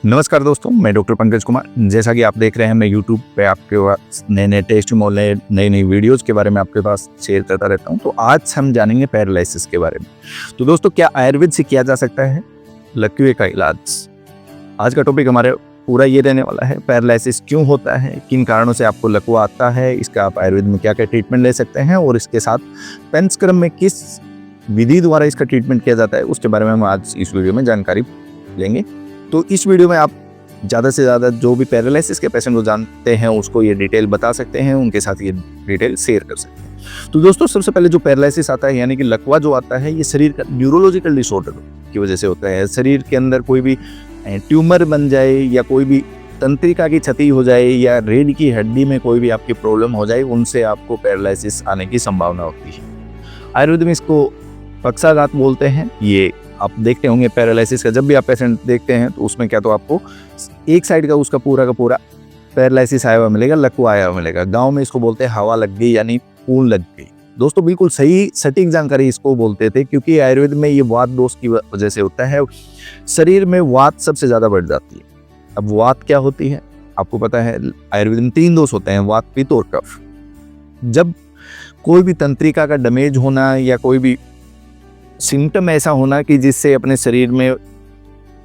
नमस्कार दोस्तों, मैं डॉक्टर पंकज कुमार। जैसा कि आप देख रहे हैं, मैं यूट्यूब पे आपके पास नए नए टेस्टिमोनियल नई नई वीडियोज़ के बारे में आपके पास शेयर करता रहता हूं। तो आज हम जानेंगे पैरालिसिस के बारे में। तो दोस्तों, क्या आयुर्वेद से किया जा सकता है लकवे का इलाज? आज का टॉपिक हमारे पूरा ये रहने वाला है, पैरालिसिस क्यों होता है, किन कारणों से आपको लकवा आता है, इसका आप आयुर्वेद में क्या क्या ट्रीटमेंट ले सकते हैं और इसके साथ पंचकर्म में किस विधि द्वारा इसका ट्रीटमेंट किया जाता है, उसके बारे में हम आज इस वीडियो में जानकारी लेंगे। तो इस वीडियो में आप ज़्यादा से ज़्यादा जो भी पैरालिसिस के पेशेंट को जानते हैं उसको ये डिटेल बता सकते हैं, उनके साथ ये डिटेल शेयर कर सकते हैं। तो दोस्तों, सबसे पहले जो पैरालिसिस आता है यानी कि लकवा जो आता है, ये शरीर का न्यूरोलॉजिकल डिसऑर्डर की वजह से होता है। शरीर के अंदर कोई भी ट्यूमर बन जाए या कोई भी तंत्रिका की क्षति हो जाए या रीढ़ की हड्डी में कोई भी आपकी प्रॉब्लम हो जाए, उनसे आपको पैरालिसिस आने की संभावना होती है। आयुर्वेद में इसको पक्षाघात बोलते हैं। ये आप देखते होंगे पैरालिसिस का जब भी आप पेशेंट देखते हैं तो उसमें क्या तो आपको एक साइड का उसका पूरा का पूरा पैरालिसिस आया हुआ मिलेगा, लकवा आया हुआ मिलेगा। गांव में इसको बोलते हैं हवा लग गई यानी खून लग गई। दोस्तों, बिल्कुल सही सटीक जानकारी इसको बोलते थे, क्योंकि आयुर्वेद में ये वात दोष की वजह से होता है। शरीर में वात सबसे ज़्यादा बढ़ जाती है। अब वात क्या होती है आपको पता है, आयुर्वेद में 3 दोष होते हैं, वात, पित्त और कफ। जब कोई भी तंत्रिका का डैमेज होना या कोई भी सिम्टम ऐसा होना कि जिससे अपने शरीर में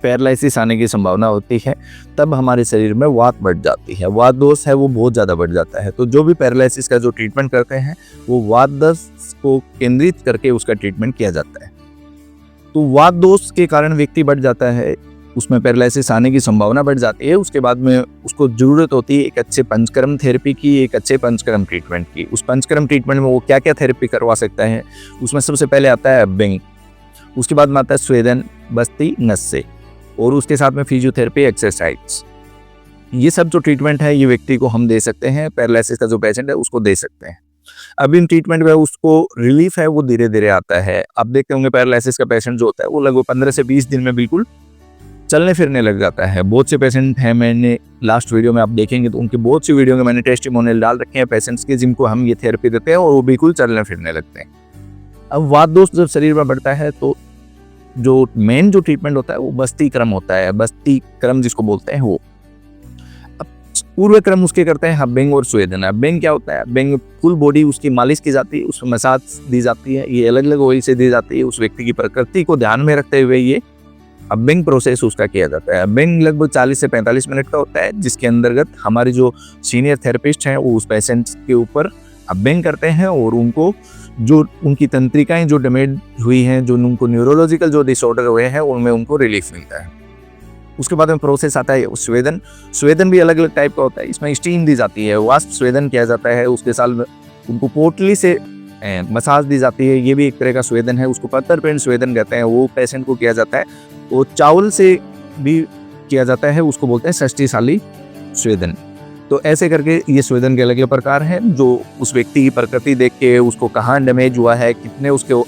पैरालिसिस आने की संभावना होती है, तब हमारे शरीर में वात बढ़ जाती है। वात दोष है वो बहुत ज़्यादा बढ़ जाता है। तो जो भी पैरालिसिस का जो ट्रीटमेंट करते हैं वो वात दोष को केंद्रित करके उसका ट्रीटमेंट किया जाता है। तो वात दोष के कारण व्यक्ति बढ़ जाता है, उसमें पैरालिसिस आने की संभावना बढ़ जाती है। उसके बाद में उसको ज़रूरत होती है एक अच्छे पंचकर्म थेरेपी की, एक अच्छे पंचकर्म ट्रीटमेंट की। उस पंचकर्म ट्रीटमेंट में वो क्या क्या थेरेपी करवा सकता है, उसमें सबसे पहले आता है अभ्यंग, उसके बाद में आता है स्वेदन, बस्ती, नस्से, और उसके साथ में फिजियोथेरेपी, एक्सरसाइज। ये सब जो ट्रीटमेंट है ये व्यक्ति को हम दे सकते हैं, पैरालिसिस का जो पेशेंट है उसको दे सकते हैं। अब इन ट्रीटमेंट में उसको रिलीफ है वो धीरे धीरे आता है। आप देखते होंगे पैरालिसिस का पेशेंट जो होता है वो लगभग 15 से 20 दिन में बिल्कुल चलने फिरने लग जाता है। बहुत से पेशेंट हैं, मैंने लास्ट वीडियो में आप देखेंगे तो उनकी बहुत सी वीडियो में मैंने टेस्टिमोनियल डाल रखे हैं पेशेंट्स के, जिनको हम ये थेरेपी देते हैं और वो बिल्कुल चलने फिरने लगते हैं। अब वात दोष जब शरीर में बढ़ता है तो जो मेन जो ट्रीटमेंट होता है वो बस्ती क्रम होता है। बस्ती क्रम जिसको बोलते हैं वो। अब पूर्व क्रम उसके करते हैं अभ्यंग और स्वेदन। अभ्यंग क्या होता है? अभ्यंग फुल बॉडी उसकी मालिश की जाती है, उसमें मसाज दी जाती है, ये अलग अलग ऑयल से दी जाती है। उस व्यक्ति की प्रकृति को ध्यान में रखते हुए ये अभ्यंग प्रोसेस उसका किया जाता है। अभ्यंग लगभग 40 से 45 मिनट का होता है, जिसके अंतर्गत हमारे जो सीनियर थेरेपिस्ट हैं वो उस पेशेंट के ऊपर अभ्यंग करते हैं और उनको जो उनकी तंत्रिकाएं जो डैमेज हुई हैं, जो उनको न्यूरोलॉजिकल जो डिसऑर्डर हुए हैं, उनमें उनको रिलीफ मिलता है। उसके बाद में प्रोसेस आता है स्वेदन। स्वेदन भी अलग अलग टाइप का होता है। इसमें स्टीम दी जाती है, वाष्प स्वेदन किया जाता है। उसके साथ उनको पोटली से मसाज दी जाती है, ये भी एक तरह का स्वेदन है। उसको पत्थर पेंट स्वेदन कहते हैं, वो पेशेंट को किया जाता है। वो चावल से भी किया जाता है, उसको बोलते हैं षष्टिशाली स्वेदन। तो ऐसे करके ये स्वेदन के अलग अलग प्रकार हैं, जो उस व्यक्ति की प्रकृति देख के, उसको कहाँ डैमेज हुआ है, कितने उसके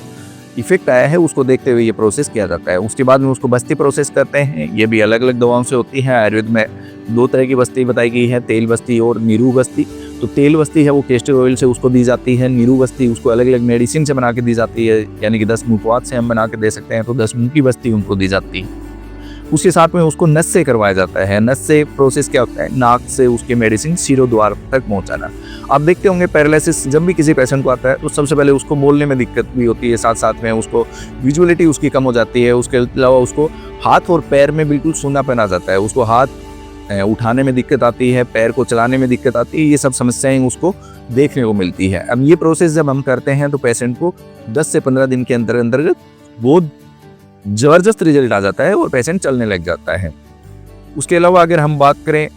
इफेक्ट आया है, उसको देखते हुए ये प्रोसेस किया जाता है। उसके बाद में उसको बस्ती प्रोसेस करते हैं। ये भी अलग अलग दवाओं से होती है। आयुर्वेद में 2 तरह की बस्ती बताई गई है, तेल बस्ती और नीरू बस्ती। तो तेल बस्ती है वो कैस्टर ऑयल से उसको दी जाती है। नीरू बस्ती उसको अलग अलग मेडिसिन से बना के दी जाती है, यानी कि 10 मुखवात से हम बना के दे सकते हैं, तो 10 मुख की बस्ती उनको दी जाती है। उसके साथ में उसको नस से करवाया जाता है। नस से प्रोसेस क्या होता है? नाक से उसके मेडिसिन शिरोद्वार तक पहुंचाना। आप देखते होंगे पैरालिसिस जब भी किसी पेशेंट को आता है तो सबसे पहले उसको बोलने में दिक्कत भी होती है, साथ साथ में उसको विजुअलिटी उसकी कम हो जाती है। उसके अलावा उसको हाथ और पैर में बिल्कुल सूनापन आ जाता है, उसको हाथ उठाने में दिक्कत आती है, पैर को चलाने में दिक्कत आती है। ये सब समस्याएं उसको देखने को मिलती है। अब ये प्रोसेस जब हम करते हैं तो पेशेंट को 10 से 15 दिन के अंतर्गत बहुत जबरदस्त रिजल्ट आ जाता है और पेशेंट चलने लग जाता है। उसके अलावा अगर हम बात करें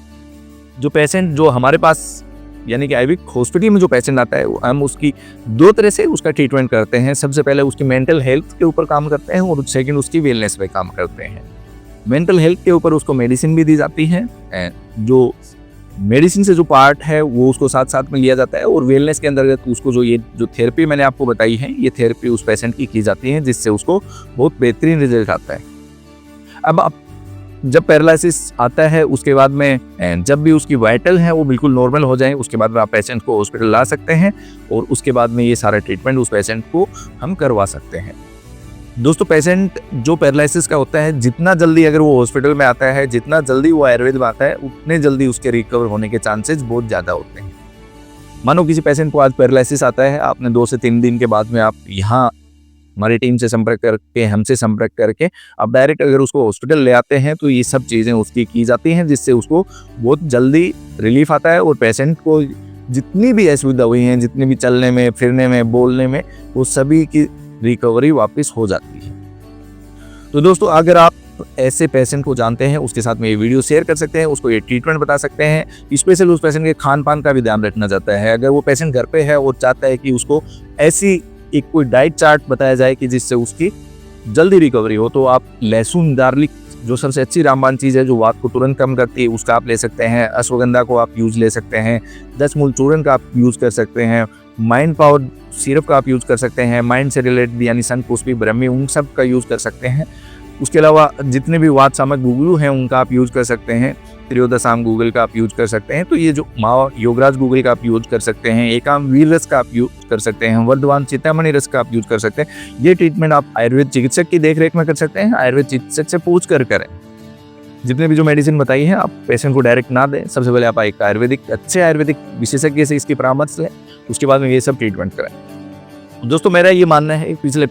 जो पेशेंट जो हमारे पास यानी कि आयुर्वेदिक हॉस्पिटल में जो पेशेंट आता है, हम उसकी 2 तरह से उसका ट्रीटमेंट करते हैं। सबसे पहले उसकी मेंटल हेल्थ के ऊपर काम करते हैं और सेकंड उसकी वेलनेस पे काम करते हैं। मेंटल हेल्थ के ऊपर उसको मेडिसिन भी दी जाती है, जो मेडिसिन से जो पार्ट है वो उसको साथ साथ में लिया जाता है, और वेलनेस के अंतर्गत उसको जो थेरेपी मैंने आपको बताई है, ये थेरेपी उस पेशेंट की जाती है, जिससे उसको बहुत बेहतरीन रिजल्ट आता है। अब जब पैरालिसिस आता है उसके बाद में जब भी उसकी वाइटल है वो बिल्कुल नॉर्मल हो जाए, उसके बाद में आप पेशेंट को हॉस्पिटल ला सकते हैं और उसके बाद में ये सारा ट्रीटमेंट उस पेशेंट को हम करवा सकते हैं। दोस्तों पेशेंट जो पैरालिसिस का होता है, जितना जल्दी अगर वो हॉस्पिटल में आता है, जितना जल्दी वो आयुर्वेद में आता है, उतने जल्दी उसके रिकवर होने के चांसेस बहुत ज़्यादा होते हैं। मानो किसी पेशेंट को आज पैरालिसिस आता है, आपने 2 से 3 दिन के बाद में आप यहाँ हमारी टीम से संपर्क करके, हमसे संपर्क करके आप डायरेक्ट अगर उसको हॉस्पिटल ले आते हैं तो ये सब चीज़ें उसकी की जाती हैं, जिससे उसको बहुत जल्दी रिलीफ आता है और पेशेंट को जितनी भी असुविधा हुई हैं, जितनी भी चलने में, फिरने में, बोलने में, वो सभी की रिकवरी वापस हो जाती है। तो दोस्तों अगर आप ऐसे पेशेंट को जानते हैं, उसके साथ में ये वीडियो शेयर कर सकते हैं, उसको ये ट्रीटमेंट बता सकते हैं। स्पेशल उस पेशेंट के खान पान का भी ध्यान रखना चाहता है। अगर वो पेशेंट घर पे है और चाहता है कि उसको ऐसी एक कोई डाइट चार्ट बताया जाए कि जिससे उसकी जल्दी रिकवरी हो, तो आप लहसुन, गार्लिक जो सबसे अच्छी रामबाण चीज़ है जो वात को तुरंत कम करती है, उसका आप ले सकते हैं। अश्वगंधा को आप यूज़ ले सकते हैं। 10 मूल चूर्ण का आप यूज़ कर सकते हैं। माइंड पावर सिरप का आप यूज़ कर सकते हैं। माइंड से रिलेटेड यानी शंखपुष्पी, ब्रह्मी, उन सब का यूज़ कर सकते हैं। उसके अलावा जितने भी वात सामक गुगलू हैं उनका आप यूज़ कर सकते हैं। त्रियोदशाम गूगल का आप यूज़ कर सकते हैं। तो ये जो माँ योगराज गूगल का आप यूज़ कर सकते हैं। एकाम वीर रस का आप यूज़ कर सकते हैं। वर्धमान चिंतामणि रस का आप यूज़ कर सकते हैं। ये ट्रीटमेंट आप आयुर्वेद चिकित्सक की देखरेख में कर सकते हैं। आयुर्वेद चिकित्सक से पूछ कर करें। जितने भी जो मेडिसिन बताई है आप पेशेंट को डायरेक्ट ना दें। सबसे पहले आप एक अच्छे आयुर्वेदिक विशेषज्ञ से इसकी परामर्श लें, उसके बाद में ये सब ट्रीटमेंट करें। दोस्तों मेरा ये मानना है, पिछले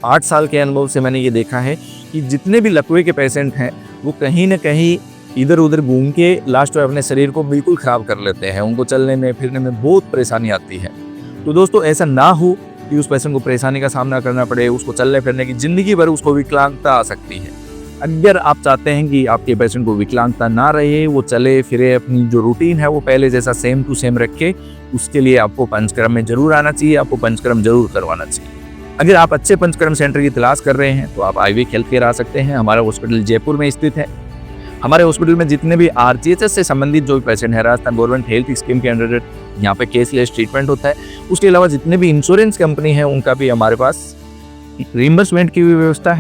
8 साल के अनुभव से मैंने ये देखा है कि जितने भी लकवे के पेशेंट हैं वो कहीं ना कहीं इधर उधर घूम के लास्ट में अपने शरीर को बिल्कुल ख़राब कर लेते हैं। उनको चलने में, फिरने में बहुत परेशानी आती है। तो दोस्तों ऐसा ना हो कि उस पेशेंट को परेशानी का सामना करना पड़े, उसको चलने फिरने की ज़िंदगी भर उसको विकलांगता आ सकती है। अगर आप चाहते हैं कि आपके पेशेंट को विकलांगता ना रहे, वो चले फिरे, अपनी जो रूटीन है वो पहले जैसा सेम टू सेम रखे, उसके लिए आपको पंचकर्म में जरूर आना चाहिए। आपको पंचकर्म जरूर करवाना चाहिए। अगर आप अच्छे पंचकर्म सेंटर की तलाश कर रहे हैं तो आप आईवीक हेल्थ केयर आ सकते हैं। हमारा हॉस्पिटल जयपुर में स्थित है। हमारे हॉस्पिटल में जितने भी आरजीएचएस से संबंधित जो पेशेंट है, राजस्थान गवर्नमेंट हेल्थ स्कीम के अंडर यहाँ पे केसलेस ट्रीटमेंट होता है। उसके अलावा जितने भी इंश्योरेंस कंपनी है उनका भी हमारे पास रिइंबर्समेंट की भी व्यवस्था है।